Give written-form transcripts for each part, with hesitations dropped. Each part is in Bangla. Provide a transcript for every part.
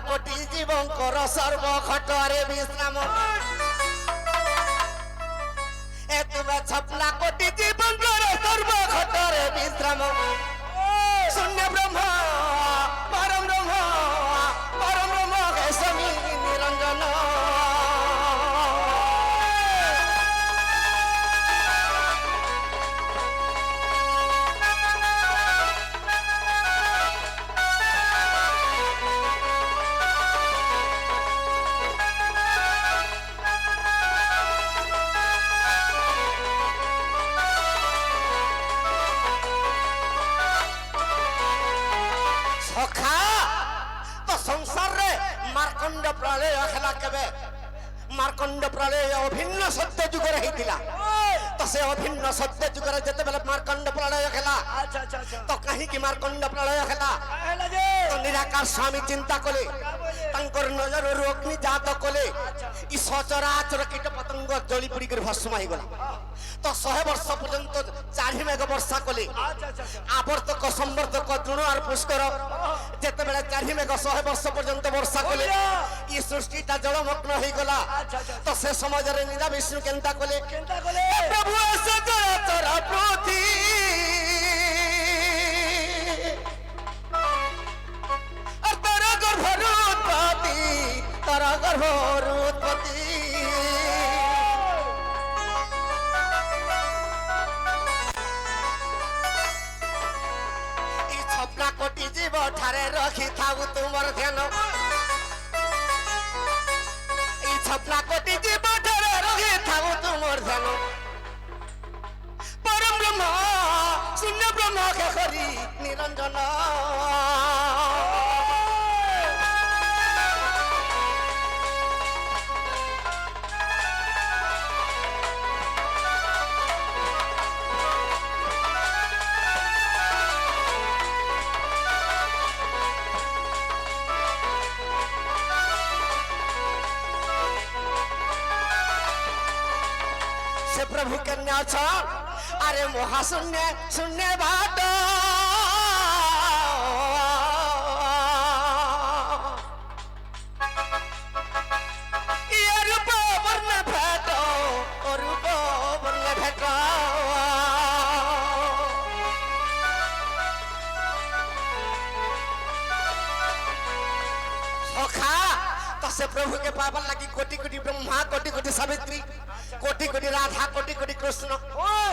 কোটি জীবঙ্কর সর্ব খটরে বিশ্রাম এ তুমি ছপনা কোটি জীবঙ্কর সর্ব খটরে বিশ্রাম শূন্য ব্রহ্ম পরম ব্রহ্ম পরম ব্রহ্ম কেশবী নিরঞ্জন मार्कंड प्रलय हेला केबे मार्कंड प्रलय अभिन्न सत्य जुगर हेतिला तो से अभिन्न सत्य जुगर जते बेले मार्कंड प्रलय हेला अच्छा अच्छा अच्छा तो कहीं की मार्कंड प्रलय हेला हेला जे तो निराकार स्वामी चिंता कले तंकर नजर अग्नि जात कले ई सचराचर कीट पतंग जली पुड़ी कर भस्म हो गला तो 100 वर्ष पर्यंत 4 मेघ वर्षा कले आवर्तक संवर्तक तृण और पुष्कर जेते बेले 4 मेघ 100 वर्ष पर्यंत वर्षा कले ई सृष्टिटा जलमग्न हो गला तो से समाज रे निरा विष्णु केंता कले प्रभु सचराचर पृथ्वी और तारा गर्भरूत्पत्ति तारा गर्भरूत्पत्ति ई छपना कोटी जीव ठारे रखी थाउ तुमर ध्यान ई छपना कोटी जीव ठारे रखी थाउ तुमर ध्यान परम ब्रह्म शून्य ब्रह्म के करी निरंजन प्रभु कन्या छ अरे महाशून्य शून्य बाट ये रूप वर्ण भेट रूप वर्ण भेट सखा तो से प्रभु के पावन लगी कोटि कोटि ब्रह्मा कोटि कोटि सावित्री कोटि कोटि राधा कोटि कोटि कृष्ण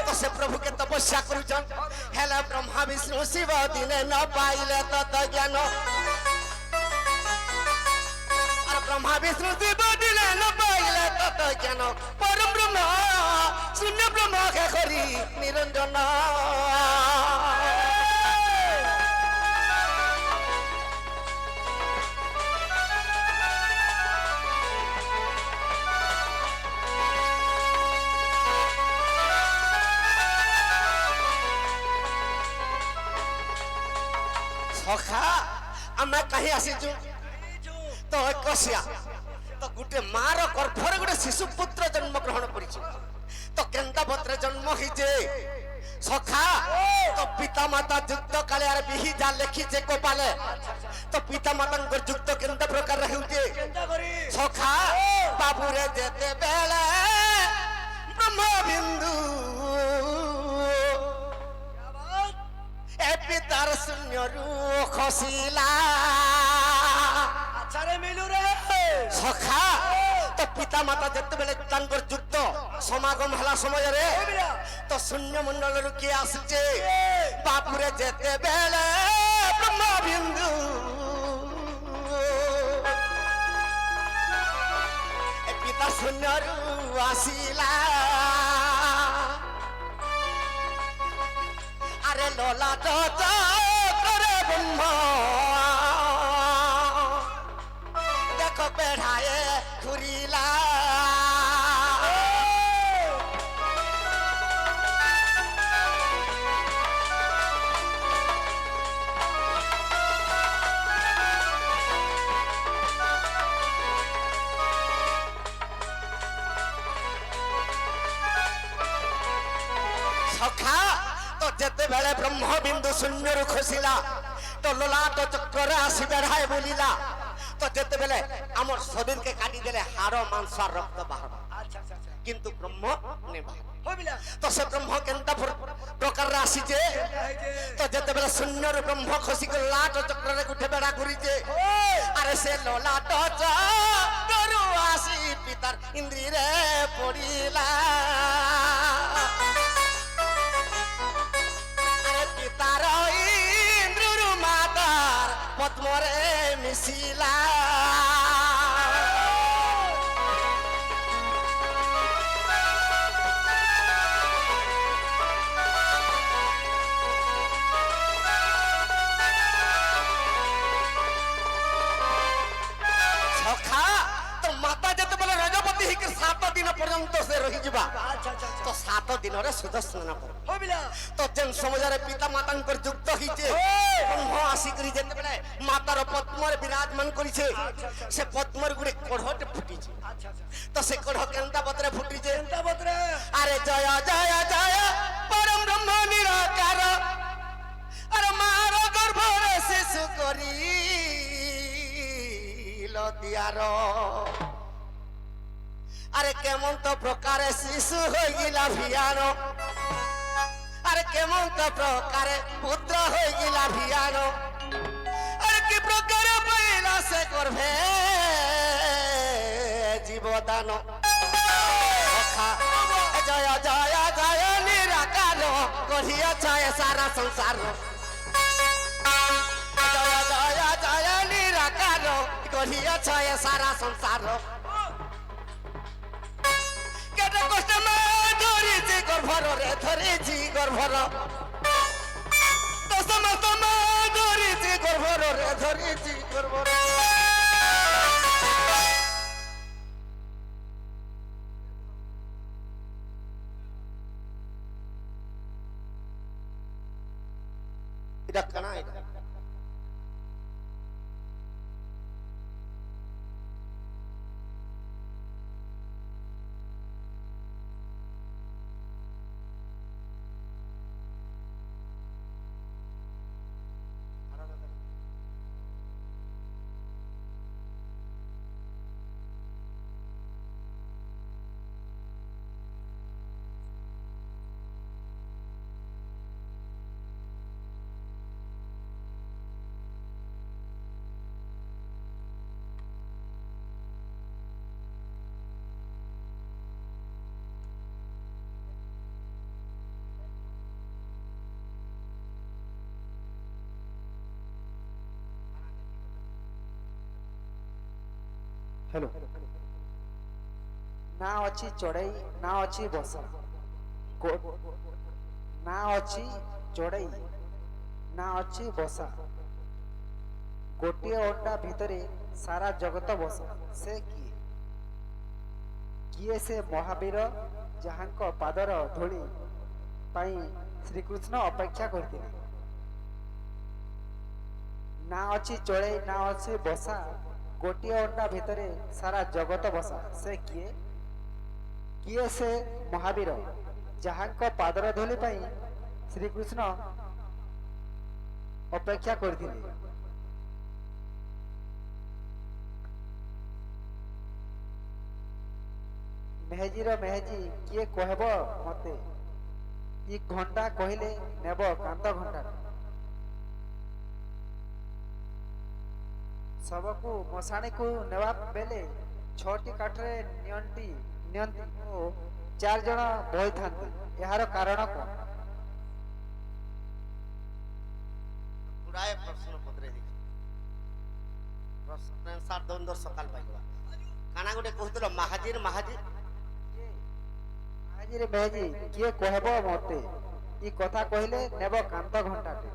तो से प्रभु के तपस्या करूछन हेला ब्रह्मा विष्णु शिव दिने न पाइले तत ज्ञान और ब्रह्मा विष्णु शिव दिने न पाइले तत ज्ञान परम ब्रह्म शून्य ब्रह्म के करी निरंजन सखा आमे कहीं आसीचु तो कसिया तो गुटे मार गर्भर गुटे शिशु पुत्र जन्म ग्रहण करिछु तो केंदा पत्र जन्म हिजे सखा तो पिता माता युक्त काले आर बिही जा लेखि जे कोपाले तो पिता माता युक्त केंदा प्रकार रहुजे सखा बाबू रे जेते बेले ब्रह्म बिंदु पितार शून्य रू खसिला अच्छा रे मिलू रे सखा तो पिता माता जते बेले तांकर युक्त समागम हला समय रे तो शून्य मंडल रु के आसचे बापू रे जते बेले ब्रह्म बिंदु ए पिता शून्य रू आसिला अरे लोला तो करे ब्रह्म देखो पेढ़ाए खुरीला सखा तो जेते बेले ब्रह्म बिंदु शून्य रु खसिला तो ललाट चक्र आसी बेढ़ाए बोलिला तो তো যেতেবেলে আমার শরীরকে কাটি দেলে হাড় মাংস আর রক্ত বাহারবা আচ্ছা আচ্ছা আচ্ছা কিন্তু ব্রহ্ম নেই বাহারবা হইবিলা তো সে ব্রহ্ম কেনটা প্রকার আসিছে তো যেতেবেলে শূন্যর ব্রহ্ম খসি করে লাট চক্রে উঠে বেড়া ঘুরিছে আরে সে লাট চক্রু আসি পিতার ইন্দ্রিরে পড়িলা আরে পিতার ইন্দ্রু মাতার পদ্মরে মিশিলা পর্যন্ত সে রহিযা আচ্ছা আচ্ছা তো 7 দিনরে সুদর্শন হইবিলা তো যেন সমাজরে পিতা মাতাঙ্কর যুক্ত হইছে ব্রহ্ম আসি করি যেতেবেলে মাতার পদ্মরে বিরাজমান করিছে সে পদ্মর গুড়ে কঢ়টে ফুটিছে আচ্ছা আচ্ছা তো সে কঢ় কেনটা পত্রে ফুটিছে চিন্তা পত্রে আরে জয় জয় জয় পরম ব্রহ্ম নিরাকার আরে মার গর্ভরে শিশু করি লদিয়ার আরে কেমন তো প্রকারে শিশু হয়ে গিলা ভিয়ানো আরে কেমন তো প্রকারে পুত্র হয়ে গিলা ভিয়ানো আরে কি প্রকারে পাইলা সে করবে জীবদান জয় জয় জয় নিরাকার করিয়াছ সারা সংসার জয় জয় জয় নিরাকার করিয়াছ সারা সংসার কেটে কষ্ট মা ধরেছি গর্ভর রে ধরেছি গর্ভর তো সমস্ত মা ধরেছি গর্ভর রে ধরেছি গর্ভর এটা কানা এটা हेलो ना अच्छी चढ़ई ना अच्छी बसा ना अच्छी चढ़ई ना अच्छी बसा गोटे अंडा भितरे सारा जगत बसा से किए किए से महावीर जहांक पादर धूली पाई श्रीकृष्ण अपेक्षा करते ना अच्छी चढ़ई ना अच्छी बसा गोटे अंडा भितरे सारा जगत बसा से किए किए से महावीर जहांक पादर धूली पाई श्रीकृष्ण अपेक्षा करथिले मेहजीर मेहजी किए कहब मते ई घंटा कहले नेब कांत घंटा सबको मशाणी को नेवा बेले 6टी काठरे नियंती नियंती ओ 4 जण बही थांती यार कारण कोन गुड़ाए प्रश्न पत्रे देखि प्रश्न आंसर दंदर सकाल पाइबा काना गोटे कहतलो महाजीर महाजी मेहजी रे मेहजी किए कहब मते ई कथा कहले नेब कांत घंटाटे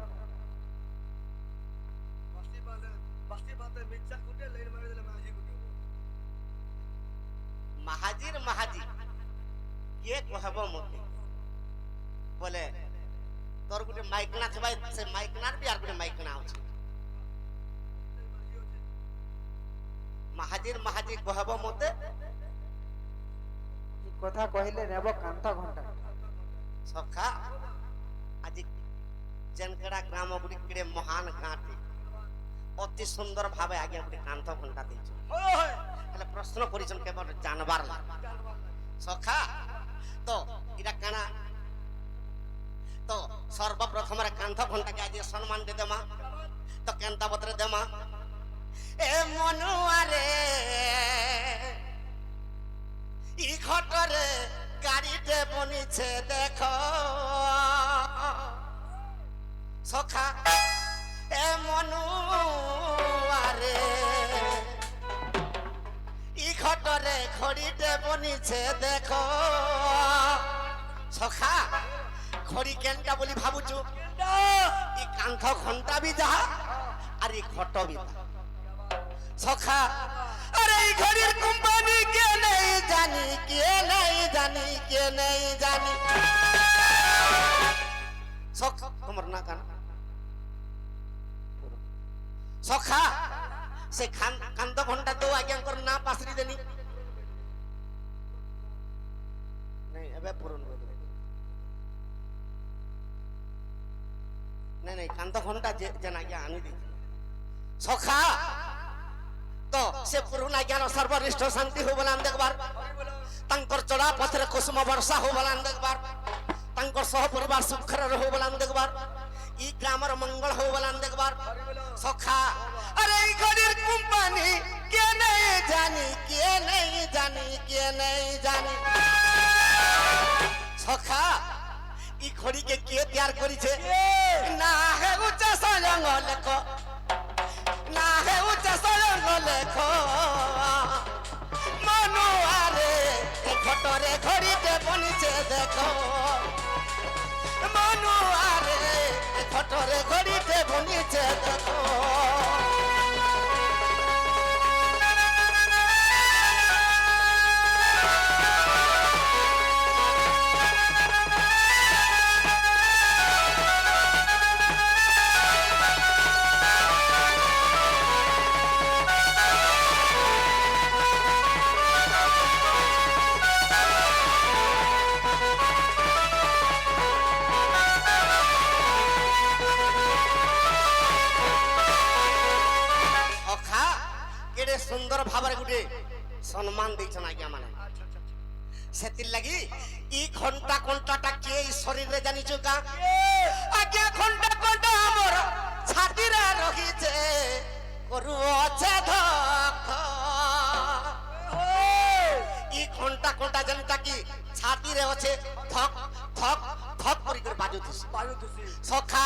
महाजीर महाजी ये कहब मते बोले तोर गुटे माइकना छबा से माइकनार भी आर गुटे माइकना अछि महाजीर महाजी कहब मते ई कथा कहले नेब कांत घंटा सखा आज जनकड़ा ग्राम गुडी किडे महान गांटी অতি সুন্দর ভাবে আজ্ঞা গোটে কান্থ ঘণ্টা ଦେଇଛୁ ହେଲେ ପ୍ରଶ୍ନ କରିଛନ୍ତି କେବଳ ଜାଣବାର ଲାଗି ସଖା ତ ଏଇଟା କାଣା ତ ସର୍ବପ୍ରଥମରେ କାନ୍ଥ ଘଣ୍ଟାକେ ଆଜି ସମ୍ମାନ ଦେ ଦେମା ତ କେନ୍ତା ପତ୍ରେ ଦେମା ଏ ମନୁଆରେ ଇ ଘଟରେ গাড়িতে বনিছে দেখো সখা এ মনুয়ারে ই ঘটরে ঘড়িতে বনিছে দেখো সখা ঘড়ি কেনটা বলি ভাবুছু ই কান্থ ঘন্টা বি যাহা আর ই ঘট বি সখা अरे घड़ीर कंपनी के नहीं जानी के नहीं जानी के नहीं जानी सखा तुमर ना कान सखा से खान कांद घंटा दो आज्ञा कर ना पासरी देनी नहीं अबे पूर्ण हो नहीं नहीं कांद घंटा जना आज्ञा आनी दी सखा तो से पुरुना ज्ञान सर्वनिष्ठ शांति हो बलान देखबार तंकर चढ़ा पथरे कुसुम वर्षा हो बलान देखबार तंकर सह परिवार सुखर हो बलान देखबार ई ग्रामर मंगल हो बलान देखबार सखा अरे ई घड़ीर कंपनी के नहीं जानी के नहीं जानी के नहीं जानी सखा ई घड़ी के तैयार करी छे ना है ऊंचा सजंगल को ना है ऊंचा सजंगल को मनुआरे ए घटरे घड़ीते बनिছে देखो मनुआरे ए घटरे घड़ीते बनिছে देखो सुंदर भाବରେ गुटे सम्मान ଦେଇଛନ୍ ଆଜ୍ଞା ମାନେ ସେତିର ଲାଗି ଇ घंटा कोंटाटा के शरीर रे जानिछु का आज्ञा घंटा कोंटा हमर छाती रे रही छे करू আছে धक इ घंटा कोंटा जनता की छाती रे আছে धक धक धक करी कर बाजुथि सखा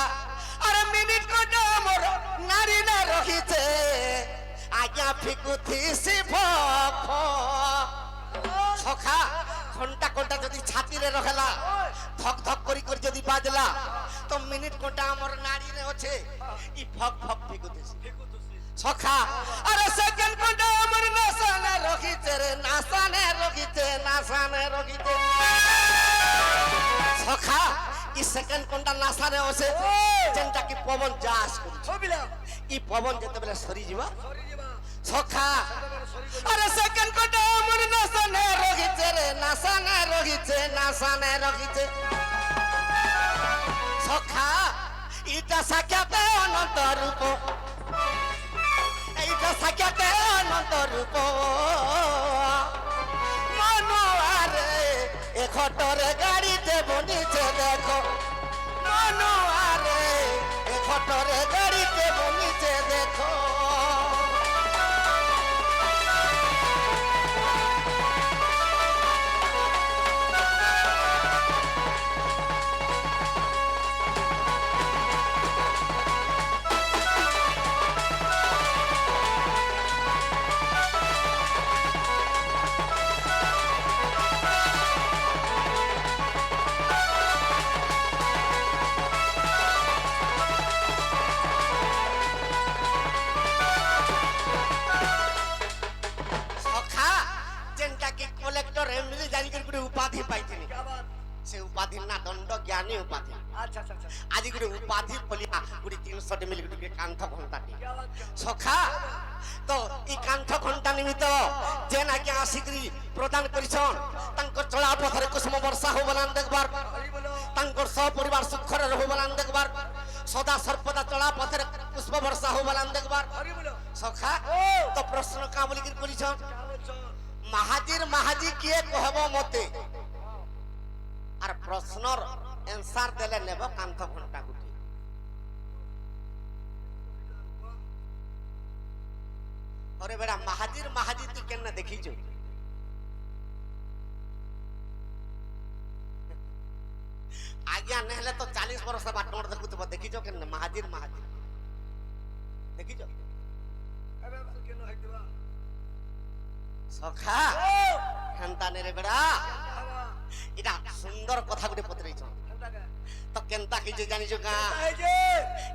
अरे मिनिट कोंटा हमर नारी ना रही छे आज्ञा फिकुथी सी सखा घंटा घंटा जदि छाती रे रहला धक धक करी कर जदि बाजला तो मिनिट घंटा हमर नाड़ी रे होछे ई फक फक फिकुथी सखा अरे सेकंड घंटा हमर नासाने रखिते रे नासाने रखिते सखा ई सेकंड घंटा नासाने होछे जेंटा की पवन जास करी ई पवन जते बेले सरी जीवा सखा अरे सेकंड कोटा मन नासाने रखिते रे नासाने रखिते सखा इटा साख्याते अनंत रूप इटा साख्याते अनंत रूप मनुआरे ए घटरे गाड़ीते बनिছে देखो मनुआरे ए घटरे गाड़ीते बनिছে देखो उपाधि पाइथिनी से उपाधि ना दंड ज्ञानी उपाधि अच्छा अच्छा अच्छा आज गुटे उपाधि पलिया गुटे 300 मिल गुटे कांथ घंटा सखा तो ई कांथ घंटा निमित्त जेन आज्ञा आसिकरी प्रदान करिछन तंकर चला पथरे कुसुम वर्षा हो बलान देखबार तंकर सब परिवार सुखर रहो बलान देखबार সদা সর্বদা চলা পথের পুষ্প বর্ষা হো বলান দেখবার হরি বলো সখা ও তো প্রশ্ন কা বলি কি করিছ চালছ মাহাজির মাহাজি কিয়ে কহব মতে আর প্রশ্নর এনসার দেলে নেব কান্থ ঘন্টা গুটি আরে বেড়া মাহাজির মাহাজি তুই কেন দেখিছ আজ্ঞা নেহলে তো 40 বর্ষ বাটমর দেখুতব দেখিছ কেন মাহাজির মাহাজি দেখিছ এবে কেন হইতবা সখা ও হেন্তা নেরে বেড়া বাবা এটা সুন্দর কথা গুটি পত্রেছ কেনটা তো কেনতা কি যে জানিছ কা এই যে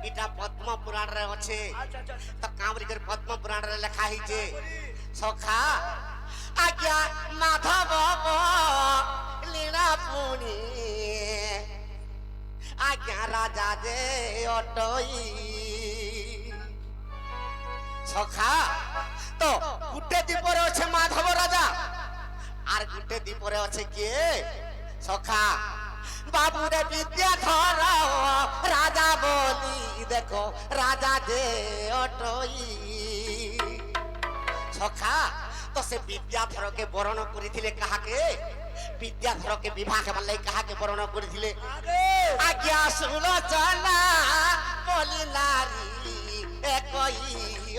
এটা পদ্ম পুরাণ রে আছে আচ্ছা আচ্ছা তো কামরিকের পদ্ম পুরাণ রে লেখা হইছে বলি সখা আজ্ঞা মাধব লীলা পুনি আজ্ঞা রাজা যে অটই সখা তো গুটে দ্বীপরে আছে মাধব রাজা আর গুটে দ্বীপরে আছে কে সখা বাবুরে বিদ্যাধর রাজা বলি দেখো রাজা যে অটই সখা তো সে বিদ্যাধরকে বরণ করিছিলে কাহাকে বিদ্যাধরকে বিবাহ হেবার লাগি কাহাকে বরণ করিছিলে আগে আজ্ঞা সুলোচনা বলি নারী একই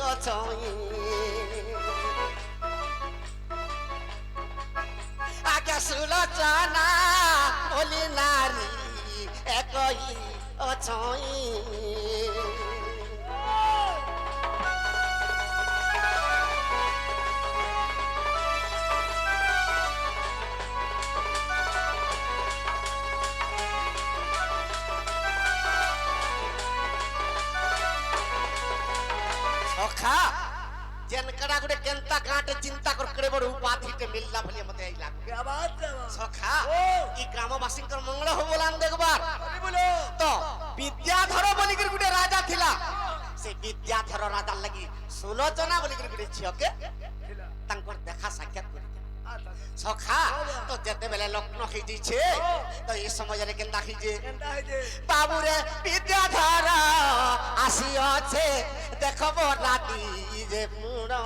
অছই আজ্ঞা সুলোচনা বলি নারী একই অছই সখা জেনকড়া গুটে কেনতা কাটে চিন্তা কর করে বড় উপাধিতে মিললা বলে মতে আইলা কে বাত দেবা সখা ও ই গ্রামবাসীঙ্কর মঙ্গল হো বলান দেখবার হরি বলো তো বিদ্যাধর বলিকির গুটে রাজা থিলা সে বিদ্যাধর রাজার লাগি সুলোচনা বলিকির গুটে ঝিওকে ছিলা তাঙ্কর দেখা সাক্ষাৎ করি আচ্ছা সখা তো যেতে বেলে লগ্ন হই যাইছে তো এই সমୟରେ কেনতা হইছে কেনটা হইছে বাবুরে বিদ্যাধর আসিଅছে দেখব রাতি যে পুণ ও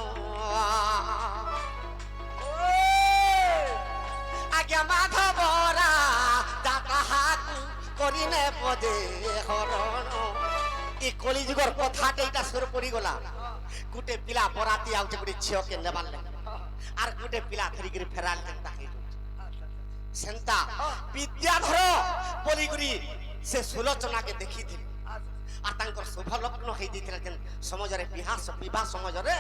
আজ্ঞা মাধবরা যা কাহাকু করিনে পদে হরণ এই কলিযুগর কথাটা এটা সুর পড়ি গলা গুটে পিলা বরাতি আউছে গুটে ঝিওকে নেবার লাগে আর গুটে পিলা ধরিকি ফেরাল কেনতা হই আচ্ছা সেন্তা বিদ্যাধর বলিগুড়ি সে সুলোচনাকে দেখিছিল আচ্ছা আর তাঙ্কর শুভ লগ্ন হয়ে যাইছিল যেন সমাজরে বিবাহ সমাজরে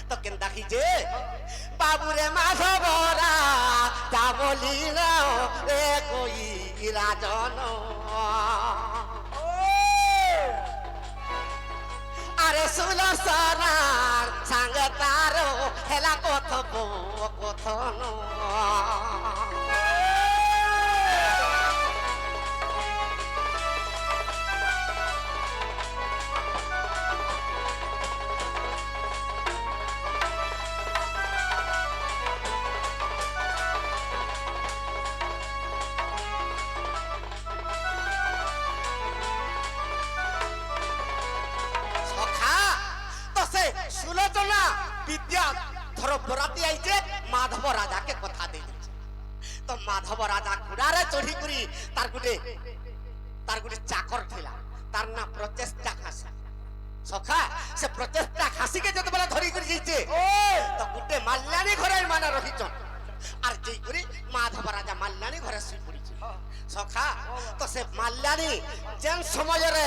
তো কেন দেখি যে বাবুরে মাধবরা তা বলি রে কই রাজন ও আরে সুলোচনার সাঙ্গ তার হেলা কথব কথন সখা তো সে সুলোচনা বিদ্যা ধর বরাতি আইছে মাধব রাজাকে কথা দেই দিছে তো মাধব রাজা ঘোড়ারে চড়ি করি তার গুটে চাকর ଥିଲା তার না প্রচেষ্টা খাসি সখা সে প্রচেষ্টা খাসিকে যেতবেলে ধরি করে যাইছে ও তো গুটে মাল্যানি ঘরে মানে রহিছন আর যেই করি মাধব রাজা মাল্যানি ঘরে শুই পড়িছে সখা তো সে মাল্যানি যেন সমୟରେ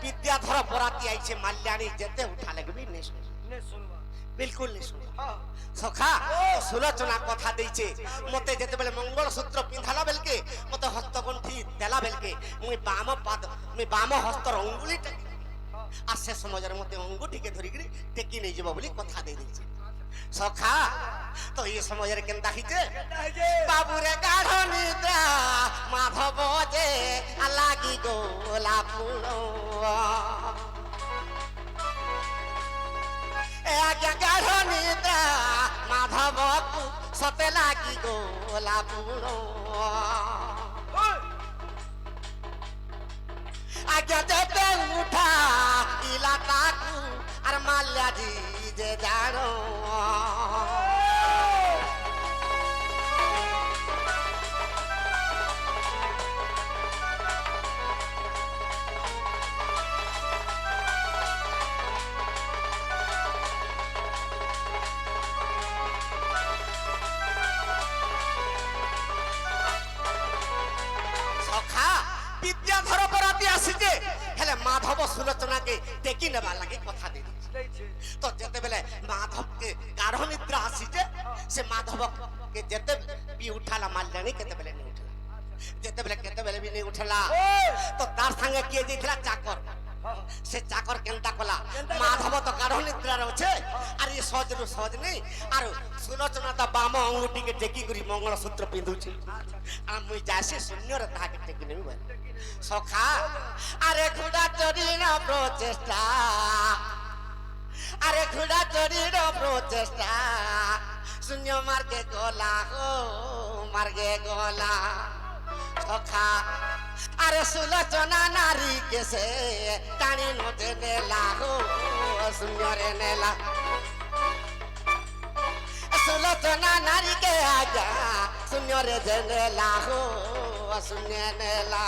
বিদ্যাধর বরাতি আইছে মাল্যানি যেতে উঠা লাগবি নেই নে শুনবা বিলকুল নেই শুনে হ্যাঁ সখা সুলোচনা কথা দেইছে মতে যেতেবেলে মঙ্গল সূত্র পিন্ধালা বেলকে মতে হস্তগণ্ঠি দেলা বেলকে মুই বাম হস্তর অঙ্গুলিটা আর সে সমাজের মধ্যে অঙ্গুঠিকে ধরিকি টেকি নেই যাব বলি কথা দেই দিছে সখা তো এই সময়ের কেন দেখিছে কেনটা হইছে বাবুরে গাঢ় নিদ্রা মাধব যে লাগি গোলা ফুল আজ্ঞা গাঢ় নিদ্রা মাধব সতে লাগি গোলা ফুল ওই আজ্ঞা যেতে উঠা ইলা তাকু আর মাল্যাজি যে জানো সখা বিদ্যাধর বরাতি আসিছে হেলে মাধব সুলোচনাকে টেকি নেবার লাগে কথা দিয়ে দিচ্ছে ଦେଇଛି তো যেতেবেলে মাধবকে গাঢ় নিদ্রা আসিছে সে মাধবকে যেতে বি উঠালা মাল্যানি কেতেবেলে নি উঠলা যেতেবেলে কেতেবেলে বি নি উঠলা তো তার সঙ্গে কিয়ে যাইছিলা চাকর সে চাকর কেনটা কলা মাধব তো গাঢ় নিদ্রার আছে আর এই সহজরু সহজ নেই আর সুলোচনা তা বাম অঙ্গুটিকে টেকি করি মঙ্গলসূত্র পিঁধুছি আর মুই যাসি শূন্যরে তাহাকে টেকি নেবি বলে সখা আরে ঘোড়া চড়ির প্রচেষ্টা আরে ঘোড়া চড়ির প্রচেষ্টা শূন্য মার্গে গলা হো মার্গে গলা সখা আরে সুলোচনা নারী কেসে টানি নতে নেলা হো শূন্যরে নেলা সুলোচনা নারীকে আগা শূন্যরে যে নেলা হো শূন্য নেলা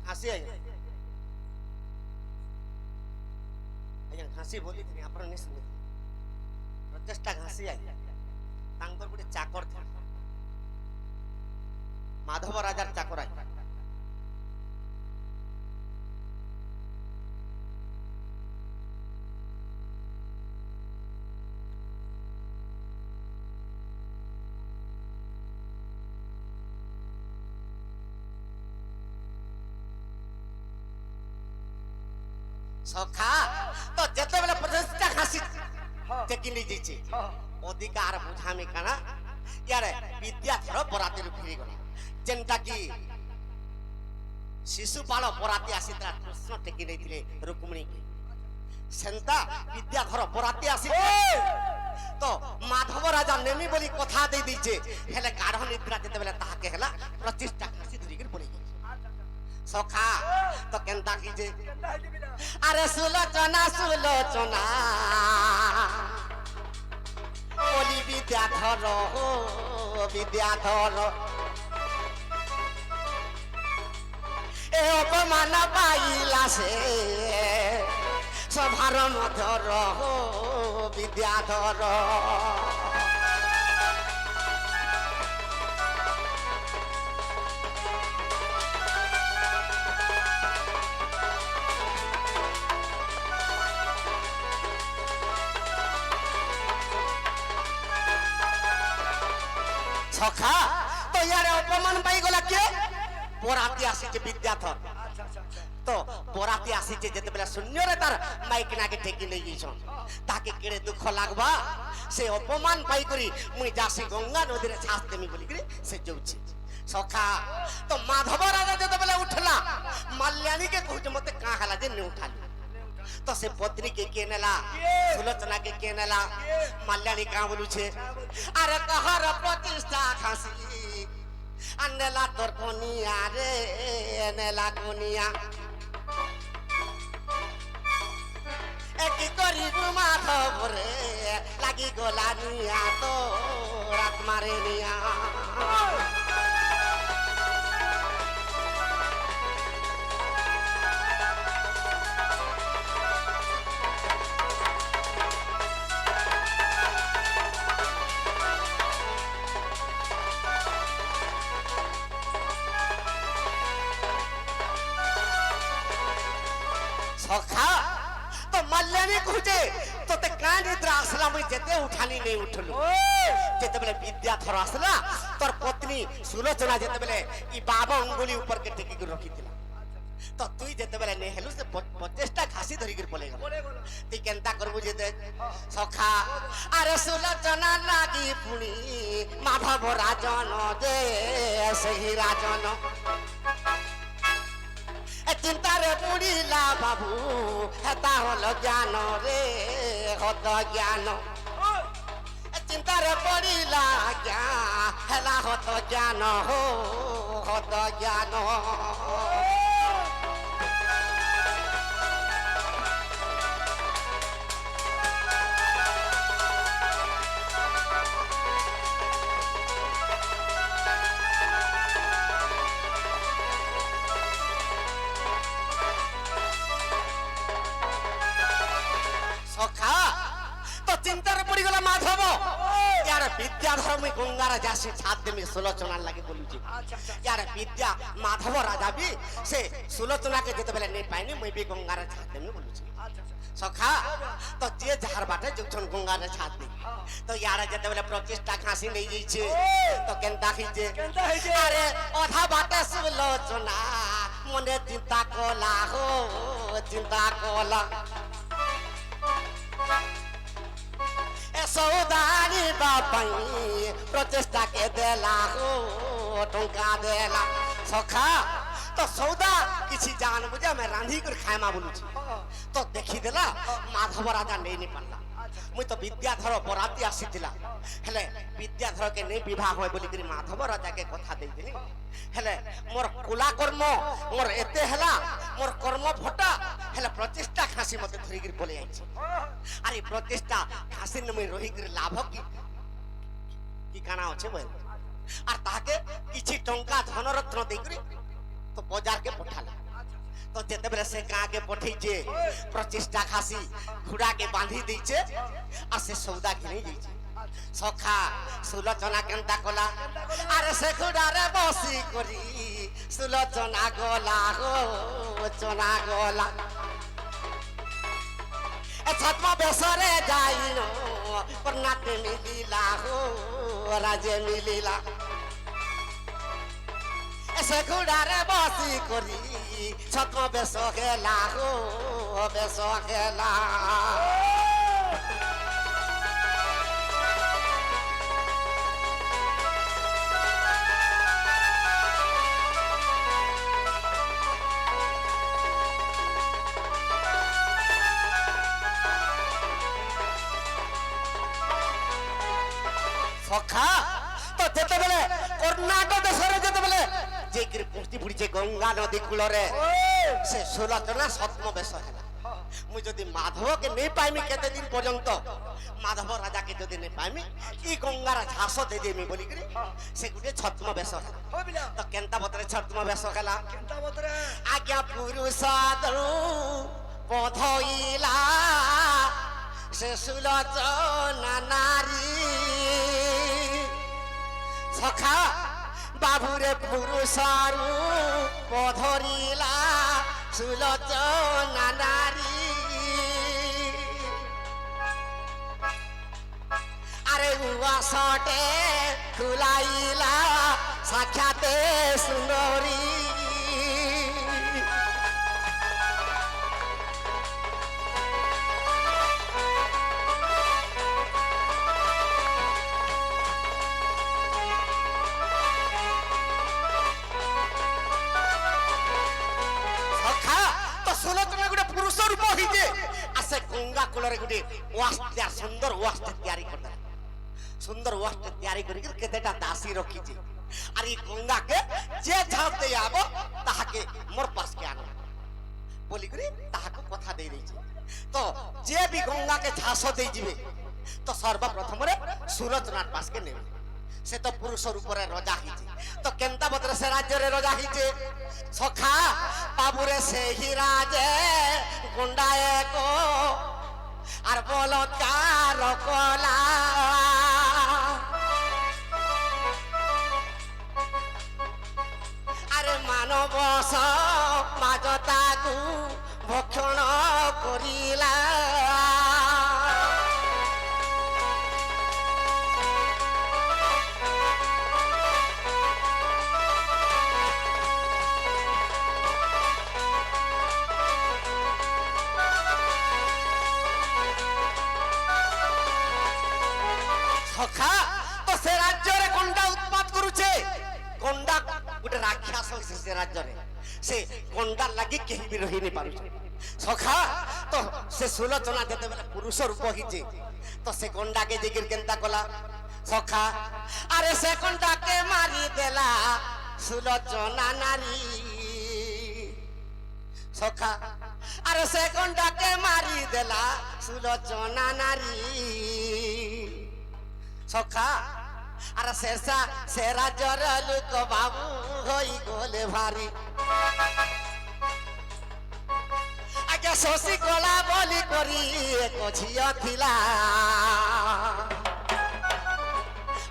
ঘাসি আଜ୍ଞା ଆଜ୍ଞା ଘାସି ବୋଲିଥିଲି ଆପଣ ନି ଶୁଣିଥିଲେ ପ୍ରଚେଷ୍ଟା ଘାସି ଆଜ୍ଞା ତାଙ୍କର ଗୋଟେ ଚାକର ଥିଲା ମାଧବ ରାଜାର ଚାକର ଆଜ୍ଞା সখা তো যেতেবেলে প্রচেষ্টা ঘাসি টেকি নেই যাইছে অধিকার বুঝামি কানা ইয়ারে বিদ্যাধর বরাতির ফিরি গলা যেনটা কি শিশুপাল বরাতি আসিଥିଲା কৃষ্ণ টেকি নেইଥିଲେ রুক্মিণী সেন্তা বিদ্যাধর বরাতি আসি তো মাধব রাজা নেমি বলি কথা দেই দিছে হেলে গাঢ় নিদ্রা যেতেবেলে তাহাকে হেলা প্রচেষ্টা ঘাসি ধরিকি বলি সখা তো কেনতা কি যে କେନ୍ତା ହେଇଯିବି ନା আরে সুলোচনা সুলোচনা বলি বিদ্যাধর হো বিদ্যাধর এ অপমান পাইলা সে সভার মধ্যর হো বিদ্যাধর সখা তো ইয়ারে অপমান পাই গলা কে বরাতি আসিছে বিদ্যাধর ଆଚ୍ଛା ଆଚ୍ଛା ଆଚ୍ଛା তো বরাতি আসিছে যেতেবেলে শূন্যরে তার মাইকিনাকে ঠেকি নেই যাইছন তাকে কেড়ে দুঃখ লাগবা সে অপমান পাই করি মুই যাসি গঙ্গা নদীরে ছাস দেমি বলি করে সে যাଉଛି সখা তো মাধব রাজা যেতেবেলে উঠলা মাল্যাণীকে কହୁছে মতে কাঁ হেলা যে নে উঠালি তো সে পত্নী কে কে নেলা সুলোচনা কে কে নেলা মাল্যাণী কাঁ বলুছে আরে কাহার প্রতিষ্ঠা খাসি আনেলা তোর কনিয়া রে নেলা কনিয়া কি করিব মাধব রে লাগি গলা নিয়া তো রাত মারে নিয়া সখা তো মাল্যাণী খুঁজে তোতে কাঁ নিদ্রা আসলা মুই যেতে উঠানি নেই উঠলু যেতেবেলে বিদ্যাধর আসলা তোর পত্নী সুলোচনা যেতেবেলে ই বাবা অঙ্গুলি উপর কে টেকি করে রখিଥିଲା তো তুই যেতেবেলে নে হেলু সে 50টা ঘাসি ধরিকি পলাই গেল পড়ে গেল তুই কেনতা করবু যে দেখ সখা আরে সুলোচনা লাগি পুনি মাধব রাজন দে সেই রাজন চিন্তারে পুড়িলা বাবু হেতা হলো জ্ঞান রে হত জ্ঞান চিন্তারে পড়িলা জ্ঞা হেলা হত জ্ঞান হো হত জ্ঞান সখা তো চিন্তারে পড়ি গলা মাধব ইয়ার বিদ্যাধর মুই গঙ্গার যাসি ছাদ দেমি সুলোচনার লাগে বলুছি আচ্ছা আচ্ছা ইয়ার বিদ্যা মাধব রাজা বি সে সুলোচনাকে যেতেবেলে নেই পাইনি মুই বি গঙ্গার ছাদ দেমি বলুছি আচ্ছা আচ্ছা সখা তো যে যাহার বাটে যখন গঙ্গার ছাদ দেই তো ইয়ার যেতেবেলে 25টা ঘাসি নেই যাইছে তো কেনতা হইছে কেনতা হইছে? আরে অধা বাটে সুলোচনা মনে চিন্তা কলা হো চিন্তা কলা সৌদারি বাপাই প্রচেষ্টা কে দেলা হো টঙ্কা দেলা সখা তো সৌদা কিছু জান বুঝে আমি রাঁধি করে খাইমা বলুছি তো দেখি দেলা মাধব রাজা নেই নি পারলা মুই তো বিদ্যাধর বরাতি আসিছিলা হেলে বিদ্যাধরকে নেই বিবাহ হয় বলি করে মাধব রাজাকে কথা দেইছিলি হেলে মোর কুলা কর্ম মোর এতে হেলা মোর কর্ম ফটা হেলে 25টা খাসি মতে ধরি করে বলে আইছি আর এই 25টা খাসি নমি রহি করে লাভ কি কি কানা আছে বল আর তাকে কিছু টঙ্কা ধনরত্ন দেই করে তো বজারকে পঠালা তো যেতেবেলে সে গাঁকে পঠাইছে 25টা খাসি ঘোড়াকে বাঁধি দিয়েছে আর সে সৌদা কিনে দিয়েছে সখা সুলোচনা কেনতা কলা আরে সে ঘোড়ারে বসি করি সুলোচনা গলা হো চনা গলা এ ছত্মা বেসরে যাইন নাতে মিলিলা হো রাজে মিলিলা সে ঘোড়ারে বসি করি ছত্ম বেশ খেলা হো বেশ খেলা সখা তো যেতেবেলে কর্ণাটক দেশরে যেতেবেলে যে গিরি পুষ্টি পুড়িছে গঙ্গা নদী কূলরে সে সুলোচনা সত্ম বেশ হেলা মুই যদি মাধবকে নেই পাইমি কেতে দিন পর্যন্ত মাধব রাজাকে যদি নেই পাইমি ই গঙ্গার ঘাস দে দেমি বলি করে সে গুটে ছত্ম বেশ হেলা হবিলা তো কেনতা বতরে ছত্ম বেশ হেলা কেনতা বতরে আজ্ঞা পুরুষ পধইলা সে সুলোচনা নারী সখা বাবুরে পুরুষারু পধরিলা সুলোচনা নারী আরে উয়াসটে খুলাইলা সাক্ষাতে সুন্দরী সুলোচনা গোটে পুরুষ রূপ হইছে আর সে গঙ্গা কূলরে গোটে ওয়াস্তে সুন্দর ওয়াস্তে তৈরি করে সুন্দর ওয়াস্তে তৈরি করি কেতেটা দাসী রখিছে আর এই গঙ্গাকে যে ঝাঁপ দিয়ে আব তাহাকে মোর পাশকে আনো বলি করে তাহাকে কথা দিয়ে দিয়েছে তো যে বি গঙ্গাকে ঝাঁস দিয়ে যাবে তো সর্বপ্রথমে সুলোচনার পাশকে নেবে সে তো পুরুষ রূপরে রজা হইছে তো কেনতা বতরে সে রাজ্যরে রজা হইছে সখা বাবুরে সেই রাজে গুন্ডায়ে কো আর বলৎকার কলা আরে মানব সমাজতাকু ভক্ষণ করিলা ଇତିହାସ ଅଛି ସେ ରାଜ୍ୟରେ ସେ ଗଣ୍ଡା ଲାଗି କେହି ବି ରହି ନି ପାରୁଛି ସଖା ତ ସେ ସୁଲୋଚନା ଯେତେବେଳେ ପୁରୁଷ ରୂପ ହେଇଛି ତ ସେ ଗଣ୍ଡାକେ ଯାଇକିରି କେନ୍ତା କଲା ସଖା ଆରେ ସେ ଗଣ୍ଡାକେ ମାରି ଦେଲା ସୁଲୋଚନା ନାରୀ সখা আরে সে গন্ডাকে মারি দেলা সুলোচনা নারী সখা আরে শেষা সে রাজর লোক বাবু হই গলে ভারি আগে শশী কলা বলি করি এক ঝিও থিলা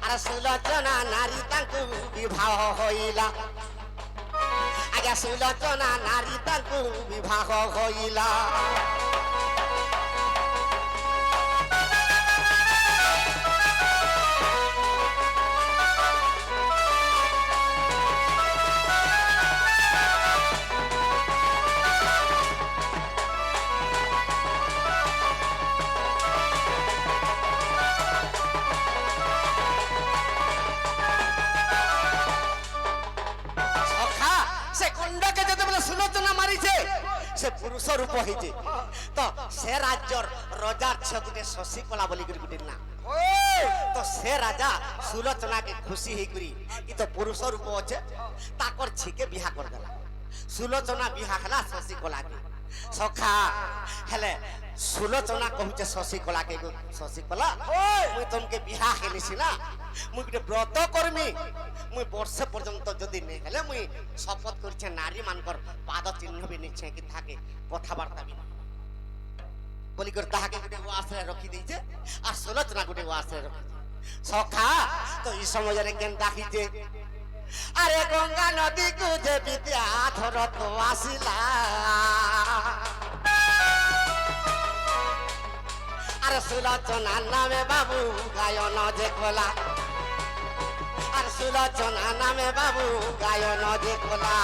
আরে সুলোচনা নারী তাঙ্কু বিবাহ হইলা আগে সুলোচনা নারী তাঙ্কু বিবাহ হইলা সুলোচনা মারিছে সে পুরুষ রূপ হয়েছে তো সে রাজ্যর রাজার ছে গোটে শশীকলা বলি গোটে না তো সে রাজা সুলোচনাকে খুশি হইকরি ই তো পুরুষ রূপ আছে তাকর ছিকে বিহা করদেলা সুলোচনা বিহা হেলা শশীকলাকে সখা হেলে সুলোচনা কহুছে শশীকলাকে শশীকলা মুই তোমাকে বিহা হেলিছি না মুই গোটে ব্রত করমি মুই বর্ষে পর্যন্ত যদি নেই হেলে মুই শপথ করছে নারী মানকর পাদ চিহ্ন বি নিচ্ছে কি থাকে কথাবার্তা বি বলি করে তাহাকে গোটে ওয়াসরে রখি দিয়েছে আর সুলোচনা গোটে ওয়াসরে রখিছে সখা তো এই সময়ের কেনতা হইছে আরে গঙ্গা নদী কু যে বিদ্যাধর তো আসিলা আরে সুলোচনা নামে বাবু গায়ন যে খোলা আর সুলোচনা নামে বাবু গায়ন যে খোলা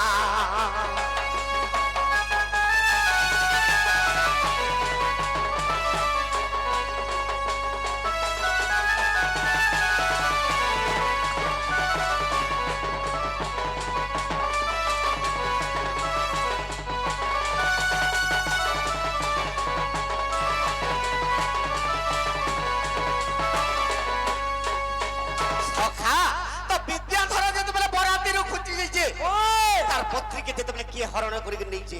পত্রিকে যেতে কি হরণ করি নিয়েছে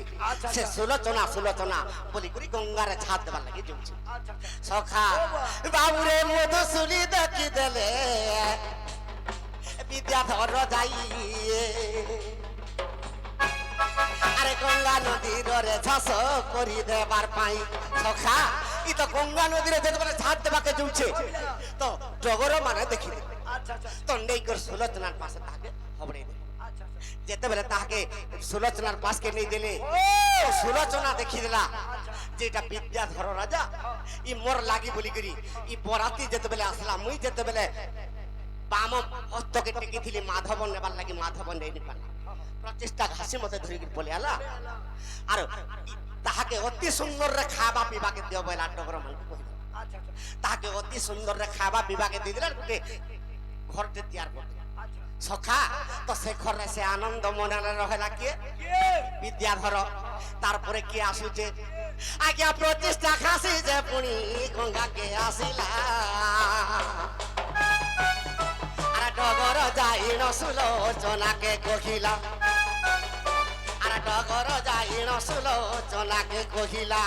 সে সুলোচনা সুলোচনা বলি করি গঙ্গারে ছাদ দেবার লাগে যাচ্ছে সখা বাবুরে মধু শুনি দেখি দেলে বিদ্যাধর যাই আরে গঙ্গা নদীর রে ঝাস করি দেবার পাই সখা ই তো গঙ্গা নদীরে যেতে ছাদ দেবাকে যাচ্ছে তো জগর মানে দেখি তো নেই করে সুলোচনার পাশে তাকে হবড়ে দেবে যেতেবেলে তাহাকে সুলোচনার পাশকে নেই দিলে সুলোচনা দেখি দিলা যে এটা বিদ্যাধর রাজা ই মোর লাগি বলি করি ই বরাতি যেতেবেলে আসলা মুই যেতেবেলে বাম হস্তকে টেকিছিলি মাধব নেবার লাগি মাধব নেই পারলা প্রচেষ্টা ঘাসি মতে ধরি বলে আলা আর তাহাকে অতি সুন্দর রে খাবা পিবাকে দিও বলে আটকর মান কহিল তাহাকে অতি সুন্দর রে খাবা পিবাকে দি দিলা গোটে ঘরতে তৈয়ার করতে সখা তো সে ঘরে সে আনন্দ মনে রহেলা কিয়ে বিদ্যাধর তারপরে কি আসুছে আজ্ঞা প্রতিষ্ঠা খাসি যে পুনি গঙ্গাকে আসিলা আর ডগর যাইন সুলোচনাকে কহিলা আর ডগর যাইন সুলোচনাকে কহিলা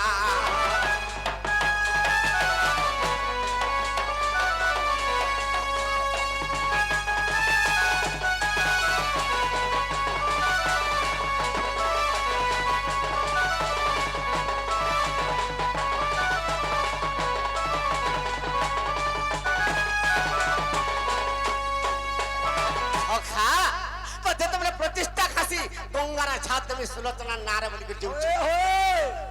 গঙ্গার ছাদ দেবে সুলোচনা নারে বলি যাচ্ছে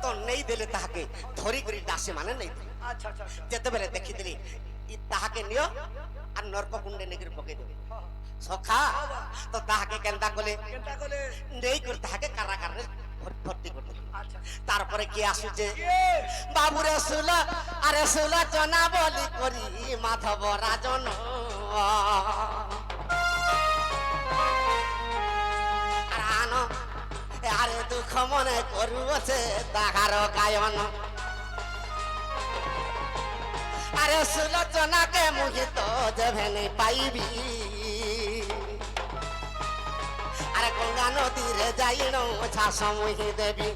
তো নেই দিলে তাহাকে ধরি করি দাসী মানে নেই দিলে যেতেবেলে দেখি দিলি ই তাহাকে নিও আর নরক কুণ্ডে নেগির পকাই দেবে সখা তো তাহাকে কেনতা কলে নেই করে তাহাকে কারাগারে ভর্তি করতে তারপরে কি আসুছে বাবুরে সুলা আরে সুলোচনা বলি করি মাধব রাজন দুঃখ মনে করুছে তাহার গায়ন আরে সুলোচনাকে মুহিত যেভেনে পাইবি আরে গঙ্গা নদীরে যাইন ছাস মুহি দেবী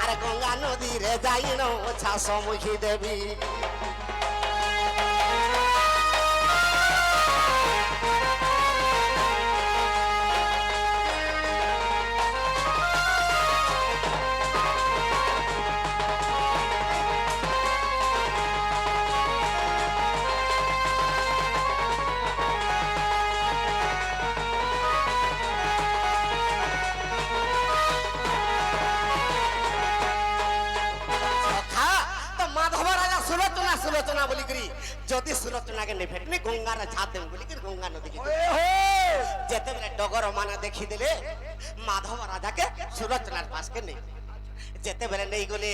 আরে গঙ্গা নদীরে যাইন ছাস মুহি দেবী সুলোচনা বলি করি যদি সুলোচনাকে নে ভেটনি গঙ্গার ঝাঁপ দেব বলি করি গঙ্গা নদী যেতেবেলে ডগর মানে দেখি দিলে মাধব রাজাকে সুলোচনার পাশকে নেই যেতেবেলে নেই গলে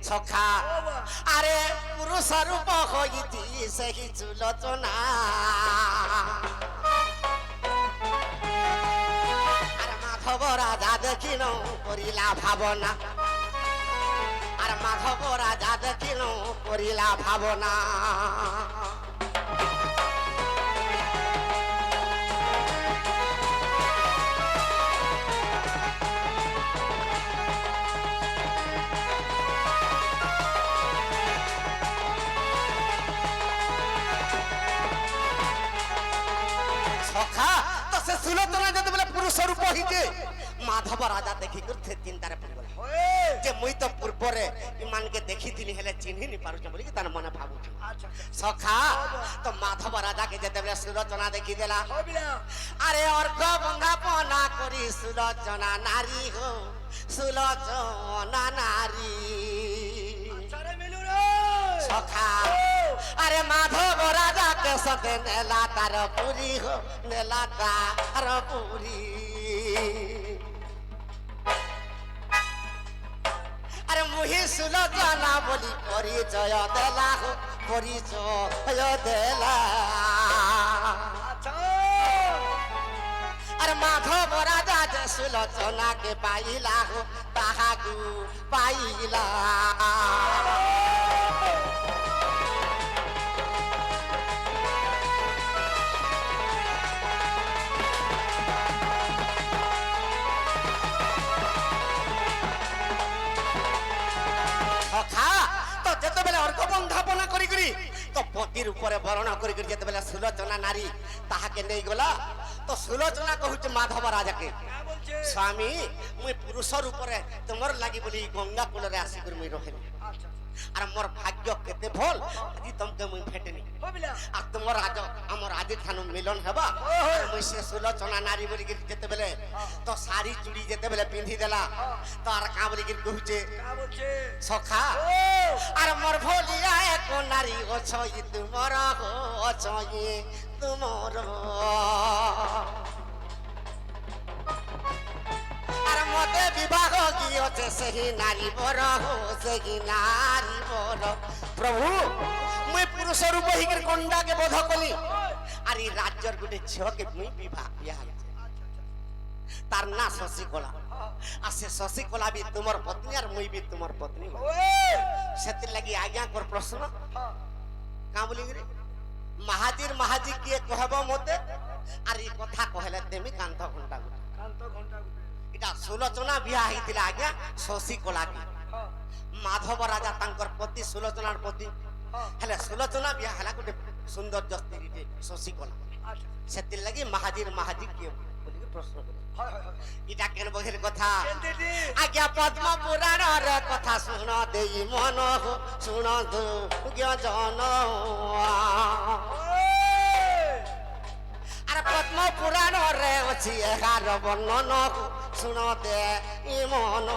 সখা আরে পুরুষ রূপ হইতি সেই সুলোচনা আরে মাধব রাজা দেখিন করিলা ভাবনা আর মাধব রাজা দেখিল করিলা ভাবনা সখা তো সে সুলোচনা যেতেবেলে পুরুষ রূপ হইছে মাধব রাজা দেখি করতে চিন্তারে পড়িগলা যে মুই তো পূর্বরে ইমানকে দেখিଥିଲି হেলে চিহ্নি নি পারুছ বলি তার মনে ভাবুছি সখা তো মাধব রাজাকে যেতেবেলে সুলোচনা দেখি দেলা আরে অর্ঘ বন্দাপনা করি সুলোচনা নারী হো সুলোচনা নারী সখা আরে মাধব রাজাকে সাথে নেলা তার পুরী হো নেলা তার পুরী আরে মুহি সুলোচনা বলি পরিচয় দেলা হো পরিচয় দেলা আরে মাধব রাজা যে সুলোচনাকে পাইলা হো তাহাকু পাইলা তো যেতেবেলে অর্ঘ বন্ধাপনা করি করি তো পতির উপরে বর্ণনা করি করি যেতেবেলে সুলোচনা নারী তাহাকে নেই গলা তো সুলোচনা কহুছে মাধব রাজাকে স্বামী মুই পুরুষর উপরে তোমার লাগি বলি গঙ্গা কূলরে আসি করি মুই রহিনি আর মোর ভাগ্য কেতে ভল আজি তমকে মুই ভেটেনি আর তোমার আজ আমার আজি ঠানু মিলন হেবা মুই সে সুলোচনা নারী বলি কি যেতেবেলে তো শাড়ি চুড়ি যেতেবেলে পিন্ধি দেলা তো আর কা বলি কি কহুছে সখা আর মোর ভলিয়া এক নারী অছই তুমর অছই তুমর আর মতে বিবাহ গিয়েছে সেই নারী বড় সেই নারী বড় প্রভু মুই পুরুষ রূপ হইকি গন্ডাকে বধ কলি আর এই রাজ্যর গোটে ঝিওকে মুই বিবাহ বিয়া তার না শশীকলা আর সে শশীকলা বি তোমার পত্নী আর মুই বি তোমার পত্নী সেতির লাগি আজ্ঞা কর প্রশ্ন কা বলি মাহাজির মাহাজি কিয়ে কহব মতে আর এই কথা কহলে তেমি কান্ত ঘন্টা এটা সুলোচনা বিয়া হইতিলা আজ্ঞা শশীকলা কি মাধব রাজা তাঙ্কর পতি সুলোচনার পতি হেলে সুলোচনা বিয়া হেলা গোটে সৌন্দর্য স্ত্রীতে শশীকলা সেতির লাগি মাহাজির মাহাজি কিয়ে বলি প্রশ্ন করি এটা কেন বহির কথা আজ্ঞা পদ্ম পুরাণর কথা শুণ দেই মন শুণ জন আর পদ্ম পুরাণরে অছি 11 বর্ণন শুণ দে মন